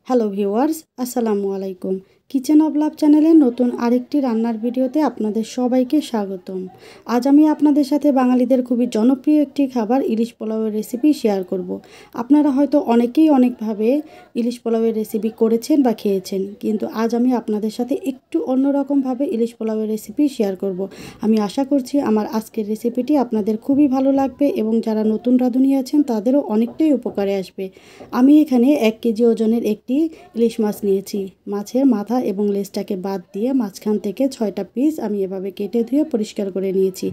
Hello viewers, আসসালামু আলাইকুম। Kitchen of লাভ চ্যানেলের নতুন আরেকটি রান্নার ভিডিওতে আপনাদের সবাইকে স্বাগতম। আজ আমি আপনাদের সাথে বাঙালিদের খুবই জনপ্রিয় একটি খাবার ইলিশ পোলাওয়ের রেসিপি শেয়ার করব। আপনারা হয়তো অনেকেই অনেকভাবে ইলিশ পোলাওয়ের রেসিপি করেছেন বা খেয়েছেন, কিন্তু আজ আমি আপনাদের সাথে একটু অন্যরকমভাবে ইলিশ পোলাওয়ের রেসিপি শেয়ার করব। আমি আশা করছি আমার আজকের রেসিপিটি আপনাদের খুবই ভালো লাগবে এবং যারা নতুন রাঁধুনি আছেন তাদেরও অনেকটাই উপকারে আসবে। আমি এখানে 1 কেজি ওজনের একটি ইলিশ মাছ নিয়েছি। মাছের মাথা এবং লেজটাকে বাদ দিয়ে মাঝখান থেকে 6টা পিস আমি এভাবে কেটে ধুয়ে পরিষ্কার করে নিয়েছি।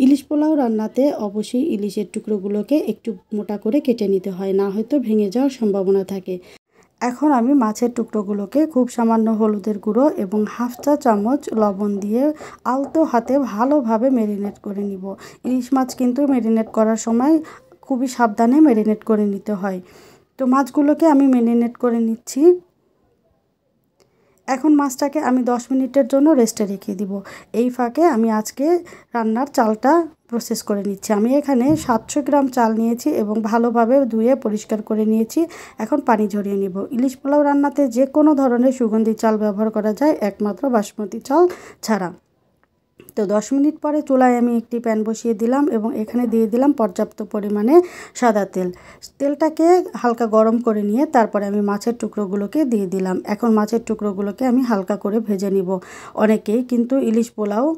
ইলিশ পোলাও রান্নাতে অবশ্যই ইলিশের টুকরোগুলোকে একটু মোটা করে কেটে নিতে হয়, না হয়তো ভেঙে যাওয়ার সম্ভাবনা থাকে। এখন আমি মাছের টুকরোগুলোকে খুব সামান্য হলুদের গুঁড়ো এবং হাফ চা চামচ লবণ দিয়ে আলতো হাতে ভালোভাবে ম্যারিনেট করে নিব। ইলিশ মাছ কিন্তু ম্যারিনেট করার সময় খুবই সাবধানে ম্যারিনেট করে নিতে হয়। তো মাছগুলোকে আমি ম্যারিনেট করে নিচ্ছি। এখন মাছটাকে আমি 10 মিনিটের জন্য রেস্টে রেখে দিব। এই ফাঁকে আমি আজকে রান্নার চালটা প্রসেস করে নিচ্ছি। আমি এখানে 700 গ্রাম চাল নিয়েছি এবং ভালোভাবে ধুয়ে পরিষ্কার করে নিয়েছি। এখন পানি ঝরিয়ে নিব। ইলিশ পোলাও রান্নাতে যে কোনো ধরনের সুগন্ধি চাল ব্যবহার করা যায়, একমাত্র বাসমতি চাল ছাড়া। তো 10 মিনিট পরে চুলায় আমি একটি প্যান বসিয়ে দিলাম এবং এখানে দিয়ে দিলাম পর্যাপ্ত পরিমাণে সাদা তেল। তেলটাকে হালকা গরম করে নিয়ে তারপরে আমি মাছের টুকরোগুলোকে দিয়ে দিলাম। এখন মাছের টুকরোগুলোকে আমি হালকা করে ভেজে নিব। অনেকেই কিন্তু ইলিশ পোলাও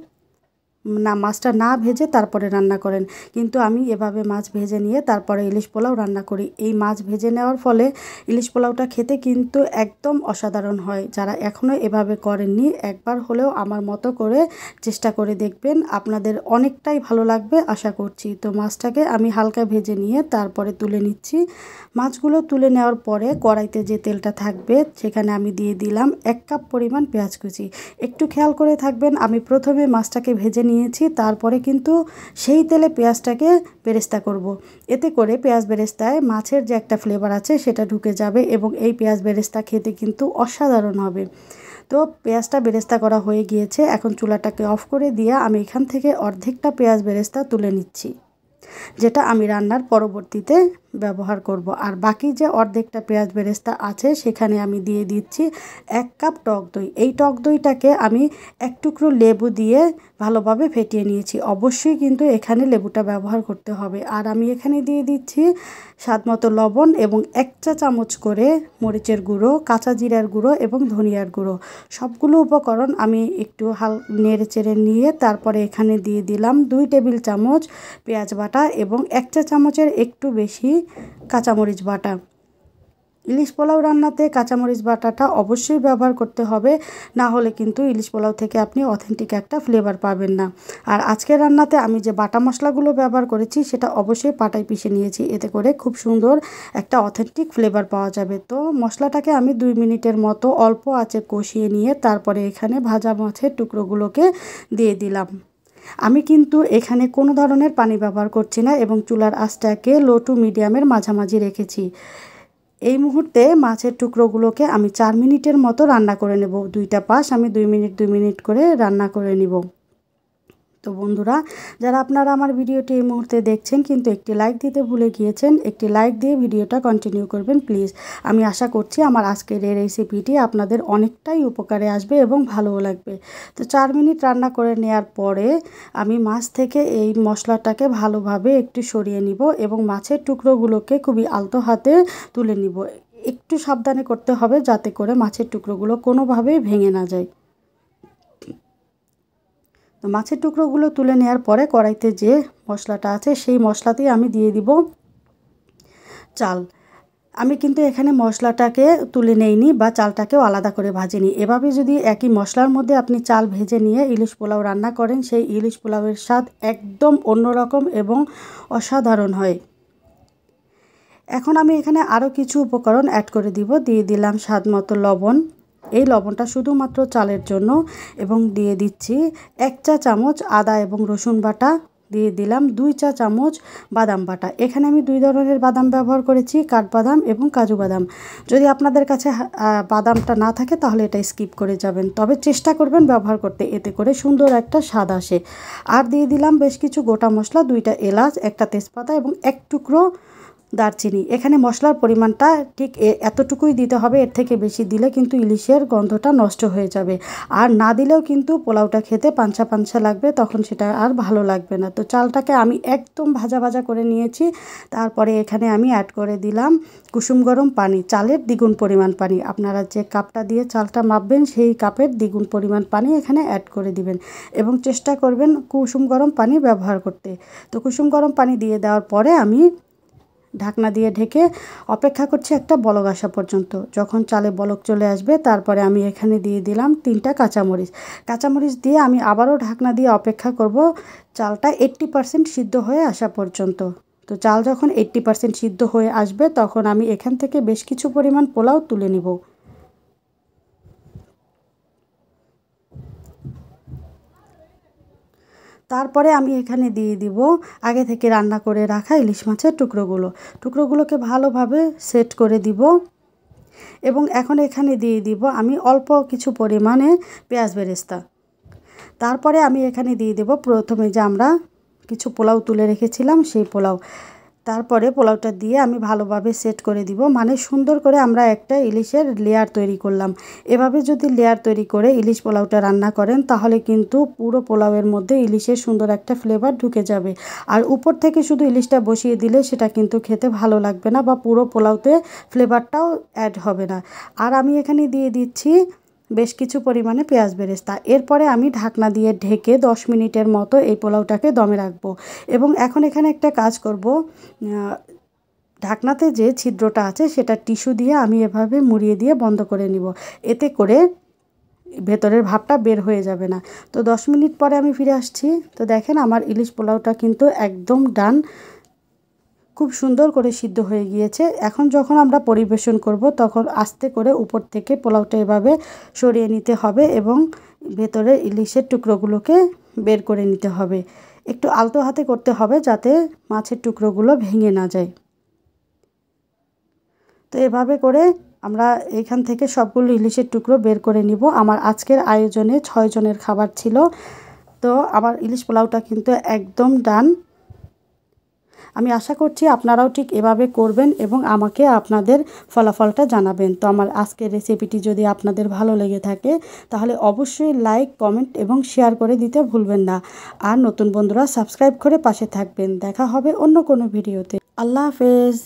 মাছটা না ভেজে তারপরে রান্না করেন, কিন্তু আমি এভাবে মাছ ভেজে নিয়ে তারপরে ইলিশ পোলাও রান্না করি। এই মাছ ভেজে নেওয়ার ফলে ইলিশ পোলাওটা খেতে কিন্তু একদম অসাধারণ হয়। যারা এখনও এভাবে করেননি, একবার হলেও আমার মতো করে চেষ্টা করে দেখবেন, আপনাদের অনেকটাই ভালো লাগবে আশা করছি। তো মাছটাকে আমি হালকা ভেজে নিয়ে তারপরে তুলে নিচ্ছি। মাছগুলো তুলে নেওয়ার পরে কড়াইতে যে তেলটা থাকবে সেখানে আমি দিয়ে দিলাম 1 কাপ পরিমাণ পেঁয়াজ কুচি। একটু খেয়াল করে থাকবেন, আমি প্রথমে মাছটাকে ভেজে নিয়েছি, তারপরে কিন্তু সেই তেলে পেঁয়াজটাকে বেরেস্তা করব। এতে করে পেঁয়াজ বেরেস্তায় মাছের যে একটা ফ্লেভার আছে সেটা ঢুকে যাবে এবং এই পেঁয়াজ বেরেস্তা খেতে কিন্তু অসাধারণ হবে। তো পেঁয়াজটা বেরেস্তা করা হয়ে গিয়েছে। এখন চুলাটাকে অফ করে দিয়ে আমি এখান থেকে অর্ধেকটা পেঁয়াজ বেরেস্তা তুলে নিচ্ছি, যেটা আমি রান্নার পরবর্তীতে ব্যবহার করব। আর বাকি যে অর্ধেকটা পেঁয়াজ বেরেস্তা আছে সেখানে আমি দিয়ে দিচ্ছি 1 কাপ টক দই। এই টক দইটাকে আমি 1 টুকরো লেবু দিয়ে ভালোভাবে ফেটিয়ে নিয়েছি। অবশ্যই কিন্তু এখানে লেবুটা ব্যবহার করতে হবে। আর আমি এখানে দিয়ে দিচ্ছি স্বাদমতো লবণ এবং 1 চা চামচ করে মরিচের গুঁড়ো, কাঁচা জিরার গুঁড়ো এবং ধনিয়ার গুঁড়ো। সবগুলো উপকরণ আমি একটু নেড়ে চেড়ে নিয়ে তারপরে এখানে দিয়ে দিলাম 2 টেবিল চামচ পেঁয়াজ বাটা এবং 1 চা চামচের একটু বেশি কাঁচামরিচ বাটা। ইলিশ পোলাও রান্নাতে কাঁচামরিচ বাটাটা অবশ্যই ব্যবহার করতে হবে, না হলে কিন্তু ইলিশ পোলাও থেকে আপনি অথেন্টিক একটা ফ্লেভার পাবেন না। আর আজকের রান্নাতে আমি যে বাটা মশলাগুলো ব্যবহার করেছি সেটা অবশ্যই পাটায় পিষে নিয়েছি, এতে করে খুব সুন্দর একটা অথেন্টিক ফ্লেভার পাওয়া যাবে। তো মশলাটাকে আমি 2 মিনিটের মতো অল্প আঁচে কষিয়ে নিয়ে তারপরে এখানে ভাজা মাছের টুকরোগুলোকে দিয়ে দিলাম। আমি কিন্তু এখানে কোনো ধরনের পানি ব্যবহার করছি না এবং চুলার আঁচটাকে লো টু মিডিয়ামের মাঝামাঝি রেখেছি। এই মুহূর্তে মাছের টুকরোগুলোকে আমি 4 মিনিটের মতো রান্না করে নেব। 2টা পাশ আমি 2 মিনিট করে রান্না করে নিব। তো বন্ধুরা, যারা আপনারা আমার ভিডিওটি এই মুহূর্তে দেখছেন কিন্তু একটি লাইক দিতে ভুলে গিয়েছেন, একটি লাইক দিয়ে ভিডিওটা কন্টিনিউ করবেন প্লিজ। আমি আশা করছি আমার আজকের এই রেসিপিটি আপনাদের অনেকটাই উপকারে আসবে এবং ভালোও লাগবে। তো 4 মিনিট রান্না করে নেওয়ার পরে আমি মাছ থেকে এই মশলাটাকে ভালোভাবে একটু সরিয়ে নিব এবং মাছের টুকরোগুলোকে খুবই আলতো হাতে তুলে নিব। একটু সাবধানে করতে হবে যাতে করে মাছের টুকরোগুলো কোনোভাবেই ভেঙে না যায়। তো মাছের টুকরোগুলো তুলে নেওয়ার পরে কড়াইতে যে মশলাটা আছে সেই মশলাতেই আমি দিয়ে দিব চাল। আমি কিন্তু এখানে মশলাটাকে তুলে নেইনি বা চালটাকেও আলাদা করে ভাজিনি। এভাবে যদি একই মশলার মধ্যে আপনি চাল ভেজে নিয়ে ইলিশ পোলাও রান্না করেন, সেই ইলিশ পোলাওয়ের স্বাদ একদম অন্যরকম এবং অসাধারণ হয়। এখন আমি এখানে আরও কিছু উপকরণ অ্যাড করে দিব। দিয়ে দিলাম স্বাদমতো লবণ, এই লবণটা শুধুমাত্র চালের জন্য, এবং দিয়ে দিচ্ছি 1 চা চামচ আদা এবং রসুন বাটা, দিয়ে দিলাম 2 চা চামচ বাদাম বাটা। এখানে আমি 2 ধরনের বাদাম ব্যবহার করেছি, কাঠবাদাম এবং কাজু বাদাম। যদি আপনাদের কাছে বাদামটা না থাকে তাহলে এটা স্কিপ করে যাবেন, তবে চেষ্টা করবেন ব্যবহার করতে, এতে করে সুন্দর একটা স্বাদ আসে। আর দিয়ে দিলাম বেশ কিছু গোটা মশলা, 2টা এলাচ, একটা তেজপাতা এবং 1 টুকরো দারচিনি। এখানে মশলার পরিমাণটা ঠিক এতটুকুই দিতে হবে, এর থেকে বেশি দিলে কিন্তু ইলিশের গন্ধটা নষ্ট হয়ে যাবে। আর না দিলেও কিন্তু পোলাওটা খেতে পাঞ্ছা পাঞ্ছা লাগবে, তখন সেটা আর ভালো লাগবে না। তো চালটাকে আমি একদম ভাজা ভাজা করে নিয়েছি। তারপরে এখানে আমি অ্যাড করে দিলাম কুসুম গরম পানি, চালের দ্বিগুণ পরিমাণ পানি। আপনারা যে কাপটা দিয়ে চালটা মাপবেন সেই কাপের দ্বিগুণ পরিমাণ পানি এখানে অ্যাড করে দিবেন এবং চেষ্টা করবেন কুসুম গরম পানি ব্যবহার করতে। তো কুসুম গরম পানি দিয়ে দেওয়ার পরে আমি ঢাকনা দিয়ে ঢেকে অপেক্ষা করছি একটা বলক আসা পর্যন্ত। যখন চালে বলক চলে আসবে তারপরে আমি এখানে দিয়ে দিলাম 3টা কাঁচামরিচ। কাঁচামরিচ দিয়ে আমি আবারও ঢাকনা দিয়ে অপেক্ষা করব চালটা 80% সিদ্ধ হয়ে আসা পর্যন্ত। তো চাল যখন 80% সিদ্ধ হয়ে আসবে তখন আমি এখান থেকে বেশ কিছু পরিমাণ পোলাও তুলে নিব। তারপরে আমি এখানে দিয়ে দিব আগে থেকে রান্না করে রাখা ইলিশ মাছের টুকরোগুলোকে ভালোভাবে সেট করে দিব এবং এখন এখানে দিয়ে দিব আমি অল্প কিছু পরিমাণে পেঁয়াজ বেরেস্তা। তারপরে আমি এখানে দিয়ে দেব প্রথমে যে আমরা কিছু পোলাও তুলে রেখেছিলাম সেই পোলাও। তারপরে পোলাওটা দিয়ে আমি ভালোভাবে সেট করে দিব, মানে সুন্দর করে আমরা একটা ইলিশের লেয়ার তৈরি করলাম। এভাবে যদি লেয়ার তৈরি করে ইলিশ পোলাওটা রান্না করেন তাহলে কিন্তু পুরো পোলাওয়ের মধ্যে ইলিশের সুন্দর একটা ফ্লেভার ঢুকে যাবে। আর উপর থেকে শুধু ইলিশটা বসিয়ে দিলে সেটা কিন্তু খেতে ভালো লাগবে না বা পুরো পোলাওতে ফ্লেভারটাও অ্যাড হবে না। আর আমি এখানে দিয়ে দিচ্ছি বেশ কিছু পরিমাণে পেঁয়াজ বেরেস্তা। এরপরে আমি ঢাকনা দিয়ে ঢেকে 10 মিনিটের মতো এই পোলাওটাকে দমে রাখবো এবং এখন এখানে একটা কাজ করব, ঢাকনাতে যে ছিদ্রটা আছে সেটা টিস্যু দিয়ে আমি এভাবে মুড়িয়ে দিয়ে বন্ধ করে নিব, এতে করে ভেতরের ভাবটা বের হয়ে যাবে না। তো 10 মিনিট পরে আমি ফিরে আসছি। তো দেখেন আমার ইলিশ পোলাওটা কিন্তু একদম ডান, খুব সুন্দর করে সিদ্ধ হয়ে গিয়েছে। এখন যখন আমরা পরিবেশন করব তখন আস্তে করে উপর থেকে পোলাওটা এভাবে সরিয়ে নিতে হবে এবং ভেতরে ইলিশের টুকরোগুলোকে বের করে নিতে হবে। একটু আলতো হাতে করতে হবে যাতে মাছের টুকরোগুলো ভেঙে না যায়। তো এভাবে করে আমরা এখান থেকে সবগুলো ইলিশের টুকরো বের করে নিব। আমার আজকের আয়োজনে 6 জনের খাবার ছিল। তো আমার ইলিশ পোলাওটা কিন্তু একদম ডান। আমি আশা করছি আপনারাও ঠিক এভাবে করবেন এবং আমাকে আপনাদের ফলাফলটা জানাবেন। তো আমার আজকের রেসিপিটি যদি আপনাদের ভালো লেগে থাকে তাহলে অবশ্যই লাইক, কমেন্ট এবং শেয়ার করে দিতে ভুলবেন না। আর নতুন বন্ধুরা সাবস্ক্রাইব করে পাশে থাকবেন। দেখা হবে অন্য কোনো ভিডিওতে। আল্লাহ হাফেজ।